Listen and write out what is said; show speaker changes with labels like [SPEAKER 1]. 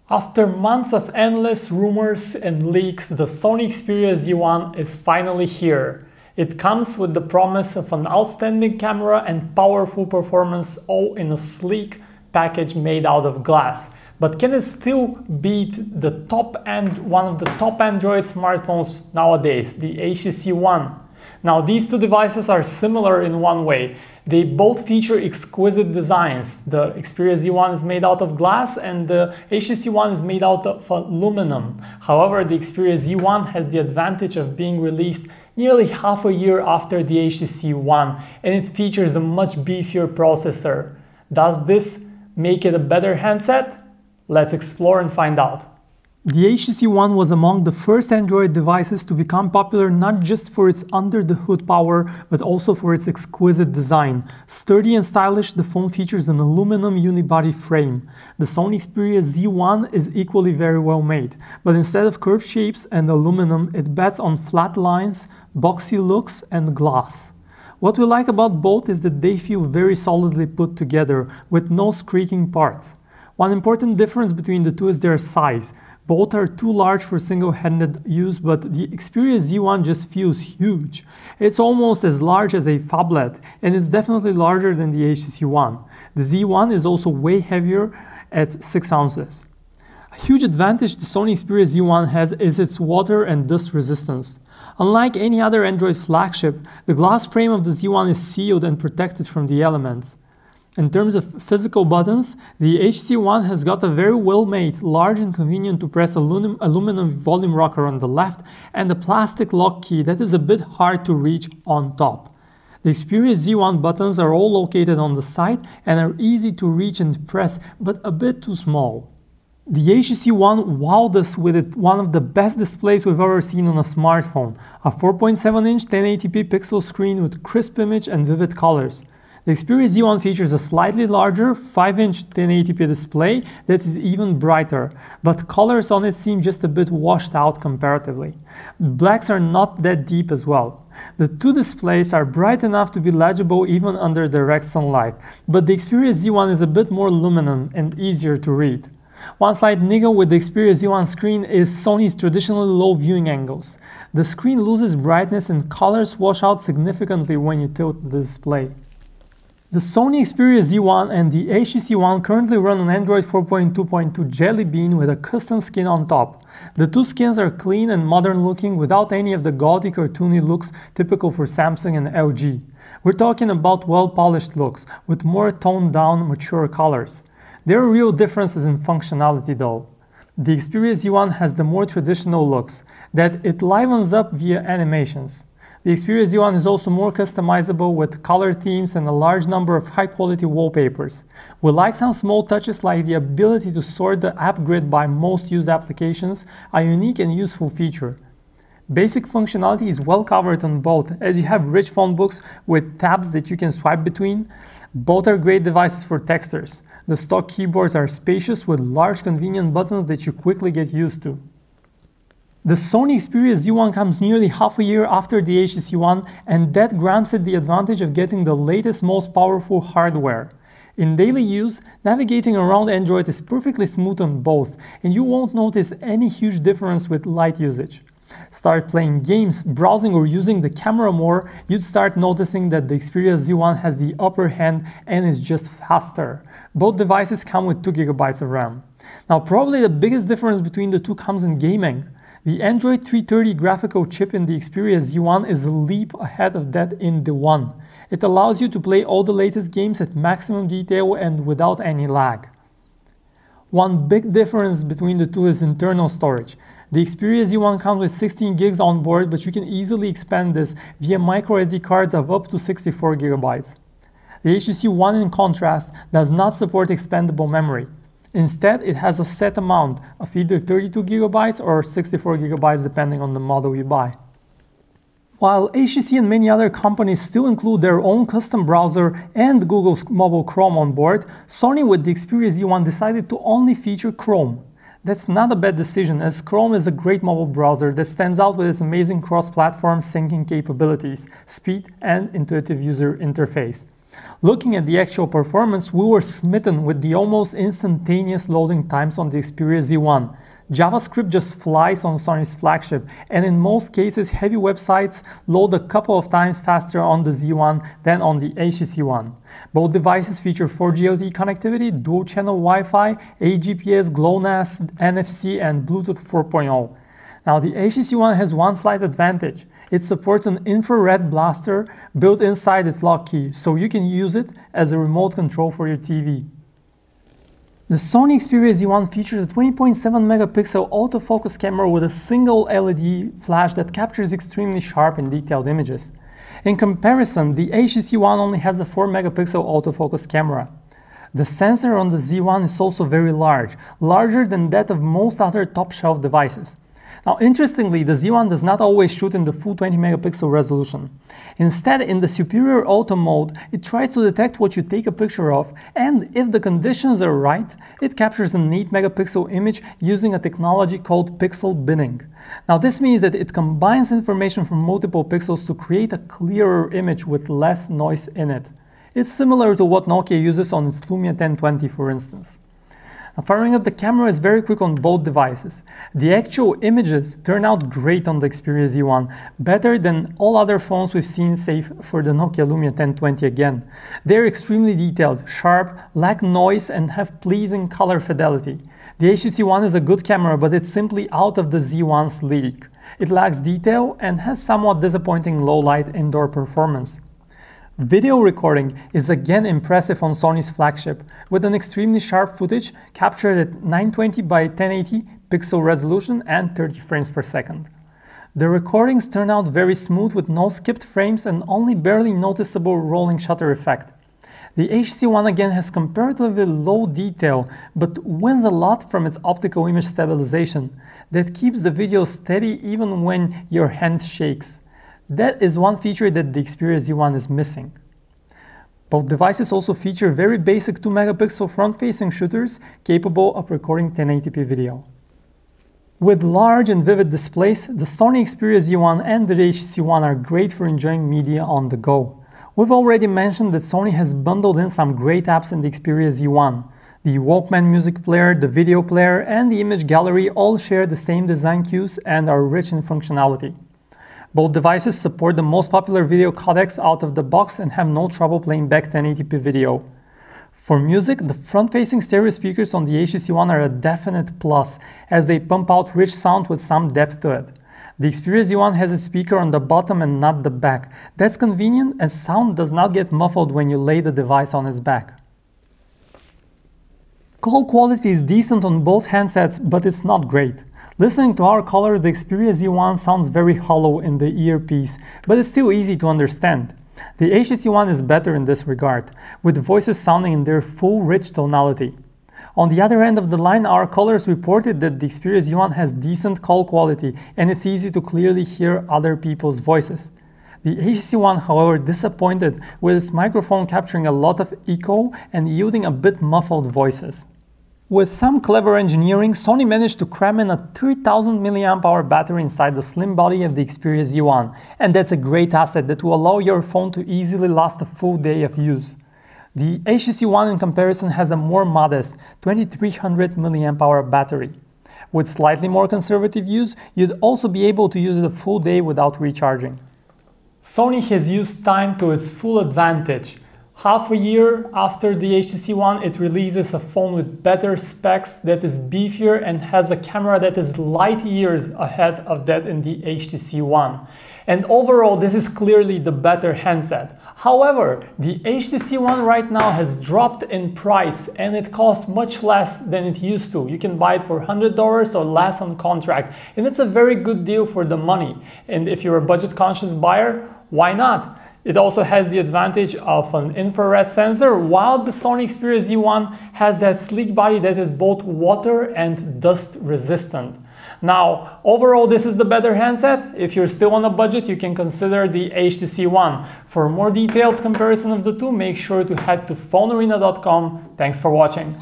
[SPEAKER 1] After months of endless rumors and leaks, the Sony Xperia Z1 is finally here. It comes with the promise of an outstanding camera and powerful performance, all in a sleek package made out of glass. But can it still beat one of the top Android smartphones nowadays, the HTC One? Now, these two devices are similar in one way. They both feature exquisite designs. The Xperia Z1 is made out of glass and the HTC One is made out of aluminum. However, the Xperia Z1 has the advantage of being released nearly half a year after the HTC One, and it features a much beefier processor. Does this make it a better handset? Let's explore and find out. The HTC One was among the first Android devices to become popular not just for its under-the-hood power, but also for its exquisite design. Sturdy and stylish, the phone features an aluminum unibody frame. The Sony Xperia Z1 is equally very well made, but instead of curved shapes and aluminum, it bets on flat lines, boxy looks, and gloss. What we like about both is that they feel very solidly put together, with no squeaking parts. One important difference between the two is their size. Both are too large for single-handed use, but the Xperia Z1 just feels huge. It's almost as large as a phablet, and it's definitely larger than the HTC One. The Z1 is also way heavier at 6 ounces. A huge advantage the Sony Xperia Z1 has is its water and dust resistance. Unlike any other Android flagship, the glass frame of the Z1 is sealed and protected from the elements. In terms of physical buttons, the HTC One has got a very well-made, large and convenient to press aluminum volume rocker on the left and a plastic lock key that is a bit hard to reach on top. The Xperia Z1 buttons are all located on the side and are easy to reach and press, but a bit too small. The HTC One wowed us with one of the best displays we've ever seen on a smartphone, a 4.7-inch 1080p pixel screen with crisp image and vivid colors. The Xperia Z1 features a slightly larger 5-inch 1080p display that is even brighter, but colors on it seem just a bit washed out comparatively. Blacks are not that deep as well. The two displays are bright enough to be legible even under direct sunlight, but the Xperia Z1 is a bit more luminous and easier to read. One slight niggle with the Xperia Z1 screen is Sony's traditionally low viewing angles. The screen loses brightness and colors wash out significantly when you tilt the display. The Sony Xperia Z1 and the HTC One currently run on Android 4.2.2 Jelly Bean with a custom skin on top. The two skins are clean and modern looking without any of the gaudy cartoony looks typical for Samsung and LG. We're talking about well-polished looks with more toned down, mature colors. There are real differences in functionality though. The Xperia Z1 has the more traditional looks that it livens up via animations. The Xperia Z1 is also more customizable with color themes and a large number of high-quality wallpapers. We like some small touches like the ability to sort the app grid by most used applications, a unique and useful feature. Basic functionality is well covered on both, as you have rich phone books with tabs that you can swipe between. Both are great devices for texters. The stock keyboards are spacious with large convenient buttons that you quickly get used to. The Sony Xperia Z1 comes nearly half a year after the HTC One, and that grants it the advantage of getting the latest, most powerful hardware. In daily use, navigating around Android is perfectly smooth on both, and you won't notice any huge difference with light usage. Start playing games, browsing or using the camera more, you'd start noticing that the Xperia Z1 has the upper hand and is just faster. Both devices come with 2 GB of RAM. Now, probably the biggest difference between the two comes in gaming. The Android 330 graphical chip in the Xperia Z1 is a leap ahead of that in the One. It allows you to play all the latest games at maximum detail and without any lag. One big difference between the two is internal storage. The Xperia Z1 comes with 16 gigs on board, but you can easily expand this via microSD cards of up to 64 GB. The HTC One, in contrast, does not support expandable memory. Instead, it has a set amount of either 32 GB or 64 GB depending on the model you buy. While HTC and many other companies still include their own custom browser and Google's mobile Chrome on board, Sony with the Xperia Z1 decided to only feature Chrome. That's not a bad decision, as Chrome is a great mobile browser that stands out with its amazing cross-platform syncing capabilities, speed, and intuitive user interface. Looking at the actual performance, we were smitten with the almost instantaneous loading times on the Xperia Z1. JavaScript just flies on Sony's flagship, and in most cases heavy websites load a couple of times faster on the Z1 than on the HTC One. Both devices feature 4G LTE connectivity, dual-channel Wi-Fi, AGPS, GLONASS, NFC, and Bluetooth 4.0. Now the HTC One has one slight advantage. It supports an infrared blaster built inside its lock key, so you can use it as a remote control for your TV. The Sony Xperia Z1 features a 20.7 megapixel autofocus camera with a single LED flash that captures extremely sharp and detailed images. In comparison, the HTC One only has a 4 megapixel autofocus camera. The sensor on the Z1 is also very large, larger than that of most other top-shelf devices. Now, interestingly, the Z1 does not always shoot in the full 20 megapixel resolution. Instead, in the superior auto mode, it tries to detect what you take a picture of, and if the conditions are right, it captures an 8 megapixel image using a technology called pixel binning. Now, this means that it combines information from multiple pixels to create a clearer image with less noise in it. It's similar to what Nokia uses on its Lumia 1020, for instance. Now, firing up the camera is very quick on both devices. The actual images turn out great on the Xperia Z1, better than all other phones we've seen save for the Nokia Lumia 1020 again. They're extremely detailed, sharp, lack noise, and have pleasing color fidelity. The HTC One is a good camera, but it's simply out of the Z1's league. It lacks detail and has somewhat disappointing low-light indoor performance. Video recording is again impressive on Sony's flagship, with an extremely sharp footage captured at 920 by 1080 pixel resolution and 30 frames per second. The recordings turn out very smooth with no skipped frames and only barely noticeable rolling shutter effect. The HTC One again has comparatively low detail, but wins a lot from its optical image stabilization that keeps the video steady even when your hand shakes. That is one feature that the Xperia Z1 is missing. Both devices also feature very basic 2 megapixel front-facing shooters capable of recording 1080p video. With large and vivid displays, the Sony Xperia Z1 and the HTC One are great for enjoying media on the go. We've already mentioned that Sony has bundled in some great apps in the Xperia Z1. The Walkman music player, the video player, and the image gallery all share the same design cues and are rich in functionality. Both devices support the most popular video codecs out of the box and have no trouble playing back 1080p video. For music, the front-facing stereo speakers on the HTC One are a definite plus, as they pump out rich sound with some depth to it. The Xperia Z1 has a speaker on the bottom and not the back. That's convenient, as sound does not get muffled when you lay the device on its back. Call quality is decent on both handsets, but it's not great. Listening to our callers, the Xperia Z1 sounds very hollow in the earpiece, but it's still easy to understand. The HTC One is better in this regard, with voices sounding in their full rich tonality. On the other end of the line, our callers reported that the Xperia Z1 has decent call quality and it's easy to clearly hear other people's voices. The HTC One, however, disappointed with its microphone capturing a lot of echo and yielding a bit muffled voices. With some clever engineering, Sony managed to cram in a 3000 mAh battery inside the slim body of the Xperia Z1, and that's a great asset that will allow your phone to easily last a full day of use. The HTC One in comparison has a more modest 2300 mAh battery. With slightly more conservative use, you'd also be able to use it a full day without recharging. Sony has used time to its full advantage. Half a year after the HTC One, it releases a phone with better specs that is beefier and has a camera that is light years ahead of that in the HTC One. And overall, this is clearly the better handset. However, the HTC One right now has dropped in price and it costs much less than it used to. You can buy it for $100 or less on contract, and it's a very good deal for the money. And if you're a budget-conscious buyer, why not? It also has the advantage of an infrared sensor, while the Sony Xperia Z1 has that sleek body that is both water and dust resistant. Now, overall, this is the better handset. If you're still on a budget, you can consider the HTC One. For a more detailed comparison of the two, make sure to head to PhoneArena.com. Thanks for watching.